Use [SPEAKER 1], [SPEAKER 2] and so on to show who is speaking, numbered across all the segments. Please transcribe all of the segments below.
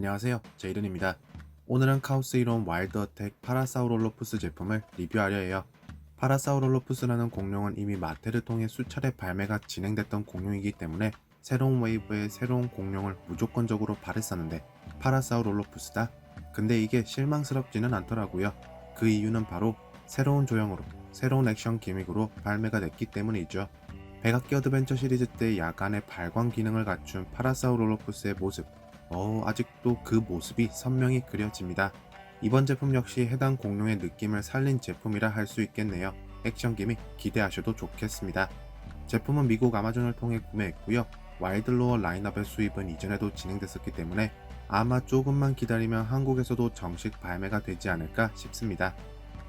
[SPEAKER 1] 안녕하세요, 제이든입니다. 오늘은 카오스 이론 와일드 어택 파라사우롤로푸스 제품을 리뷰하려 해요. 파라사우롤로푸스라는 공룡은 이미 마트를 통해 수차례 발매가 진행됐던 공룡이기 때문에 새로운 웨이브의 새로운 공룡을 무조건적으로 바랬었는데 파라사우롤로푸스다? 근데 이게 실망스럽지는 않더라고요. 그 이유는 바로 새로운 조형으로 새로운 액션 기믹으로 발매가 됐기 때문이죠. 백악기 어드벤처 시리즈 때 야간의 발광 기능을 갖춘 파라사우롤로푸스의 모습, 아직도 그 모습이 선명히 그려집니다. 이번 제품 역시 해당 공룡의 느낌을 살린 제품이라 할 수 있겠네요. 액션 기믹 기대하셔도 좋겠습니다. 제품은 미국 아마존을 통해 구매했고요. 와일드로어 라인업의 수입은 이전에도 진행됐었기 때문에 아마 조금만 기다리면 한국에서도 정식 발매가 되지 않을까 싶습니다.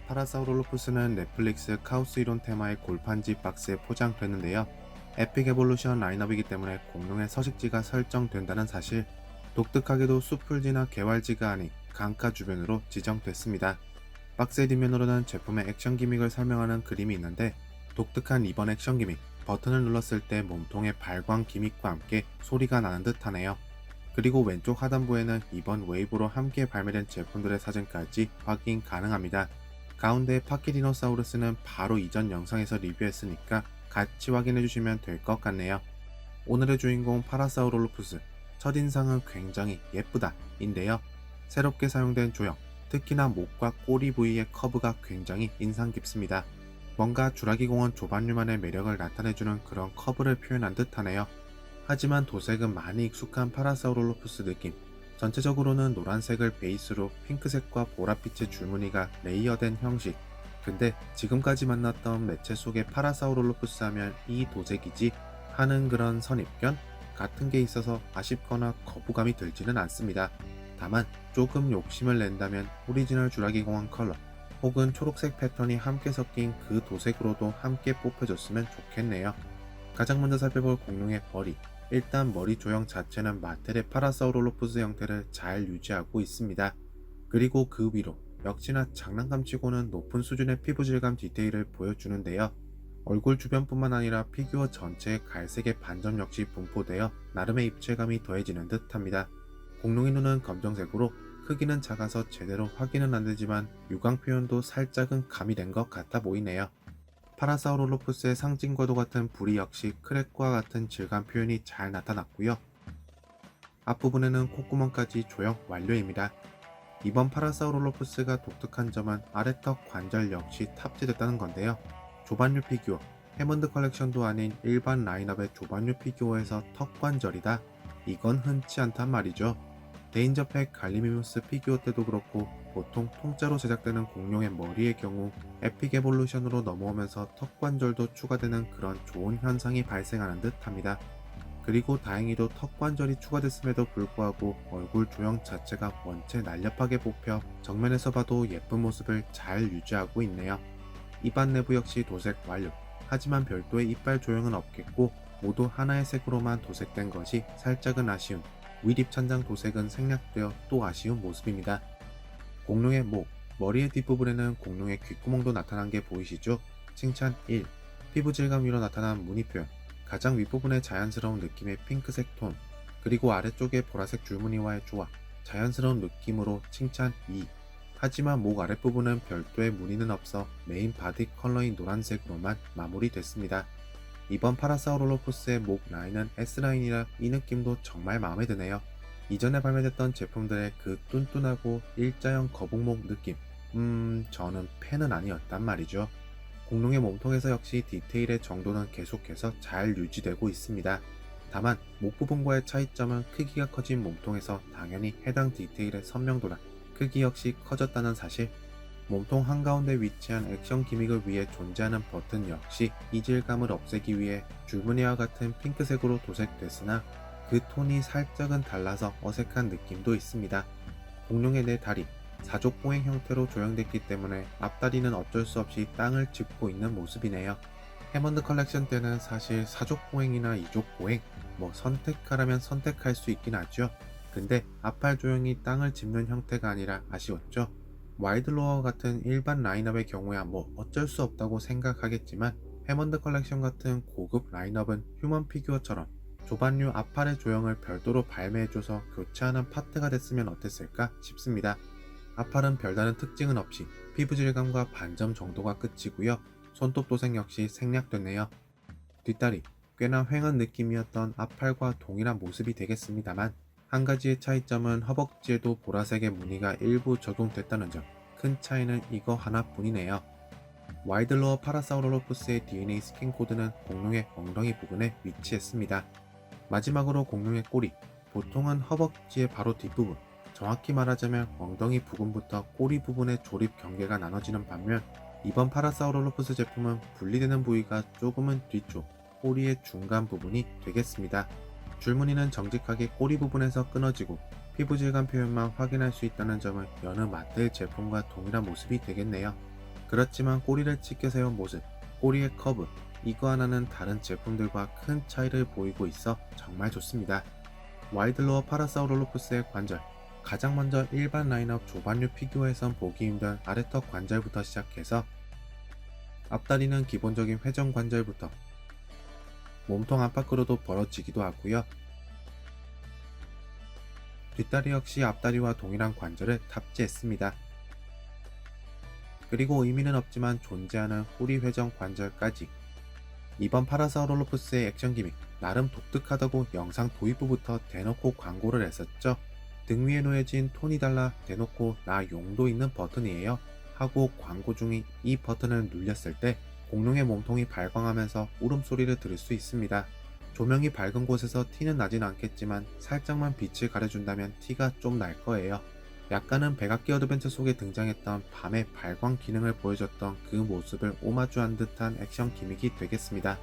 [SPEAKER 1] 파라사우롤로푸스는 넷플릭스 카오스 이론 테마의 골판지 박스에 포장됐는데요. 에픽 에볼루션 라인업이기 때문에 공룡의 서식지가 설정된다는 사실, 독특하게도 숲풀지나 개활지가 아닌 강가 주변으로 지정됐습니다. 박스의 뒷면으로는 제품의 액션 기믹을 설명하는 그림이 있는데, 독특한 이번 액션 기믹, 버튼을 눌렀을 때 몸통의 발광 기믹과 함께 소리가 나는 듯 하네요. 그리고 왼쪽 하단부에는 이번 웨이브로 함께 발매된 제품들의 사진까지 확인 가능합니다. 가운데 파키디노사우루스는 바로 이전 영상에서 리뷰했으니까 같이 확인해주시면 될 것 같네요. 오늘의 주인공 파라사우롤로푸스, 첫인상은 굉장히 예쁘다 인데요. 새롭게 사용된 조형, 특히나 목과 꼬리 부위의 커브가 굉장히 인상 깊습니다. 뭔가 주라기공원 조반류만의 매력을 나타내주는 그런 커브를 표현한 듯하네요. 하지만 도색은 많이 익숙한 파라사우롤로푸스 느낌, 전체적으로는 노란색을 베이스로 핑크색과 보랏빛의 줄무늬가 레이어된 형식. 근데 지금까지 만났던 매체 속의 파라사우롤로푸스 하면 이 도색이지 하는 그런 선입견 같은 게 있어서 아쉽거나 거부감이 들지는 않습니다. 다만 조금 욕심을 낸다면 오리지널 주라기공원 컬러 혹은 초록색 패턴이 함께 섞인 그 도색으로도 함께 뽑혀줬으면 좋겠네요. 가장 먼저 살펴볼 공룡의 머리. 일단 머리 조형 자체는 마텔의 파라사우롤로푸스 형태를 잘 유지하고 있습니다. 그리고 그 위로 역시나 장난감치고는 높은 수준의 피부 질감 디테일을 보여주는데요. 얼굴 주변뿐만 아니라 피규어 전체의 갈색의 반점 역시 분포되어 나름의 입체감이 더해지는 듯 합니다. 공룡의 눈은 검정색으로 크기는 작아서 제대로 확인은 안되지만 유광 표현도 살짝은 가미된 것 같아 보이네요. 파라사우롤로푸스의 상징과도 같은 부리 역시 크랙과 같은 질감 표현이 잘 나타났고요. 앞부분에는 콧구멍까지 조형 완료입니다. 이번 파라사우롤로푸스가 독특한 점은 아래턱 관절 역시 탑재됐다는 건데요. 조반류 피규어, 해먼드 컬렉션도 아닌 일반 라인업의 조반류 피규어에서 턱 관절이다? 이건 흔치 않단 말이죠. 데인저팩 갈리미무스 피규어 때도 그렇고 보통 통짜로 제작되는 공룡의 머리의 경우 에픽 에볼루션으로 넘어오면서 턱 관절도 추가되는 그런 좋은 현상이 발생하는 듯 합니다. 그리고 다행히도 턱 관절이 추가됐음에도 불구하고 얼굴 조형 자체가 원체 날렵하게 뽑혀 정면에서 봐도 예쁜 모습을 잘 유지하고 있네요. 입안 내부 역시 도색 완료. 하지만 별도의 이빨 조형은 없겠고 모두 하나의 색으로만 도색된 것이 살짝은 아쉬운, 윗입 천장 도색은 생략되어 또 아쉬운 모습입니다. 공룡의 목, 머리의 뒷부분에는 공룡의 귓구멍도 나타난 게 보이시죠? 칭찬 1. 피부 질감 위로 나타난 무늬 표현, 가장 윗부분의 자연스러운 느낌의 핑크색 톤, 그리고 아래쪽의 보라색 줄무늬와의 조화, 자연스러운 느낌으로 칭찬 2. 하지만 목 아랫부분은 별도의 무늬는 없어 메인 바디 컬러인 노란색으로만 마무리됐습니다. 이번 파라사우롤로푸스의 목 라인은 S라인이라 이 느낌도 정말 마음에 드네요. 이전에 발매됐던 제품들의 그 뚠뚠하고 일자형 거북목 느낌, 저는 팬은 아니었단 말이죠. 공룡의 몸통에서 역시 디테일의 정도는 계속해서 잘 유지되고 있습니다. 다만 목 부분과의 차이점은 크기가 커진 몸통에서 당연히 해당 디테일의 선명도나 크기 역시 커졌다는 사실, 몸통 한가운데 위치한 액션 기믹을 위해 존재하는 버튼 역시 이질감을 없애기 위해 줄무늬와 같은 핑크색으로 도색됐으나 그 톤이 살짝은 달라서 어색한 느낌도 있습니다. 공룡의 네 다리, 사족 보행 형태로 조형됐기 때문에 앞다리는 어쩔 수 없이 땅을 짚고 있는 모습이네요. 해먼드 컬렉션 때는 사실 사족 보행이나 이족 보행, 선택하라면 선택할 수 있긴 하죠. 근데 앞팔 조형이 땅을 짚는 형태가 아니라 아쉬웠죠. 와일드로어 같은 일반 라인업의 경우야 어쩔 수 없다고 생각하겠지만 해먼드 컬렉션 같은 고급 라인업은 휴먼 피규어처럼 조반류 아팔의 조형을 별도로 발매해줘서 교체하는 파트가 됐으면 어땠을까 싶습니다. 아팔은 별다른 특징은 없이 피부 질감과 반점 정도가 끝이고요. 손톱 도색 역시 생략됐네요. 뒷다리, 꽤나 휑한 느낌이었던 아팔과 동일한 모습이 되겠습니다만 한 가지의 차이점은 허벅지에도 보라색의 무늬가 일부 적용됐다는 점. 큰 차이는 이거 하나뿐이네요. 와이드로어 파라사우루로푸스의 DNA 스캔 코드는 공룡의 엉덩이 부분에 위치했습니다. 마지막으로 공룡의 꼬리, 보통은 허벅지의 바로 뒷부분, 정확히 말하자면 엉덩이 부분부터 꼬리 부분의 조립 경계가 나눠지는 반면 이번 파라사우루로푸스 제품은 분리되는 부위가 조금은 뒤쪽, 꼬리의 중간 부분이 되겠습니다. 줄무늬는 정직하게 꼬리 부분에서 끊어지고 피부 질감 표현만 확인할 수 있다는 점은 여느 마텔 제품과 동일한 모습이 되겠네요. 그렇지만 꼬리를 치켜 세운 모습, 꼬리의 커브, 이거 하나는 다른 제품들과 큰 차이를 보이고 있어 정말 좋습니다. 와이드로어 파라사우루로푸스의 관절, 가장 먼저 일반 라인업 조반류 피규어에선 보기 힘든 아래턱 관절부터 시작해서 앞다리는 기본적인 회전 관절부터 몸통 안팎으로도 벌어지기도 하고요. 뒷다리 역시 앞다리와 동일한 관절을 탑재했습니다. 그리고 의미는 없지만 존재하는 꼬리 회전 관절까지. 이번 파라사우루로푸스의 액션 기믹 나름 독특하다고 영상 도입부부터 대놓고 광고를 했었죠. 등 위에 놓여진 톤이 달라 대놓고 나 용도 있는 버튼이에요 하고 광고 중에 이 버튼을 눌렸을 때 공룡의 몸통이 발광하면서 울음소리를 들을 수 있습니다. 조명이 밝은 곳에서 티는 나진 않겠지만 살짝만 빛을 가려준다면 티가 좀 날 거예요. 약간은 백악기 어드벤처 속에 등장했던 밤의 발광 기능을 보여줬던 그 모습을 오마주한 듯한 액션 기믹이 되겠습니다.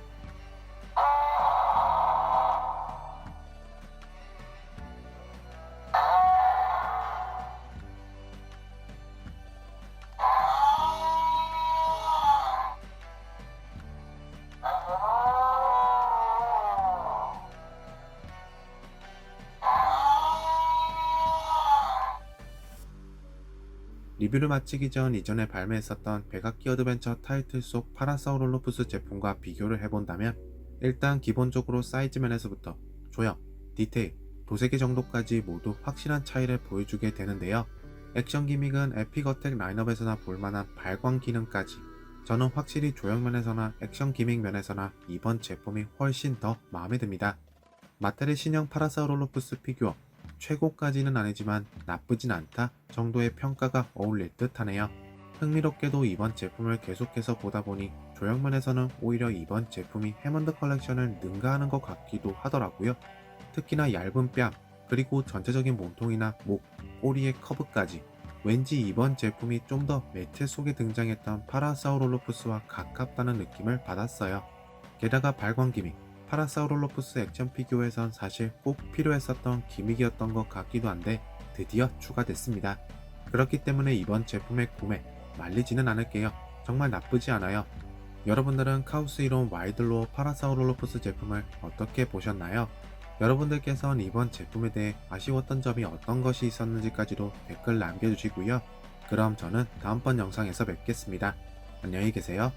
[SPEAKER 1] 리뷰를 마치기 전 이전에 발매했었던 백악기 어드벤처 타이틀 속 파라사우룰로푸스 제품과 비교를 해본다면 일단 기본적으로 사이즈 면에서부터 조형, 디테일, 도색의 정도까지 모두 확실한 차이를 보여주게 되는데요. 액션 기믹은 에픽 어택 라인업에서나 볼만한 발광 기능까지 저는 확실히 조형 면에서나 액션 기믹 면에서나 이번 제품이 훨씬 더 마음에 듭니다. 마텔의 신형 파라사우룰로푸스 피규어 최고까지는 아니지만 나쁘진 않다 정도의 평가가 어울릴 듯 하네요. 흥미롭게도 이번 제품을 계속해서 보다 보니 조형면에서는 오히려 이번 제품이 해먼드 컬렉션을 능가하는 것 같기도 하더라고요. 특히나 얇은 뺨, 그리고 전체적인 몸통이나 목, 꼬리의 커브까지 왠지 이번 제품이 좀 더 매트 속에 등장했던 파라사우룰로푸스와 가깝다는 느낌을 받았어요. 게다가 발광 기믹, 파라사우룰로푸스 액션 피규어에선 사실 꼭 필요했었던 기믹이었던 것 같기도 한데 드디어 추가됐습니다. 그렇기 때문에 이번 제품의 구매 말리지는 않을게요. 정말 나쁘지 않아요. 여러분들은 카오스 이론 와이드로어 파라사우룰로푸스 제품을 어떻게 보셨나요? 여러분들께서는 이번 제품에 대해 아쉬웠던 점이 어떤 것이 있었는지까지도 댓글 남겨주시고요. 그럼 저는 다음번 영상에서 뵙겠습니다. 안녕히 계세요.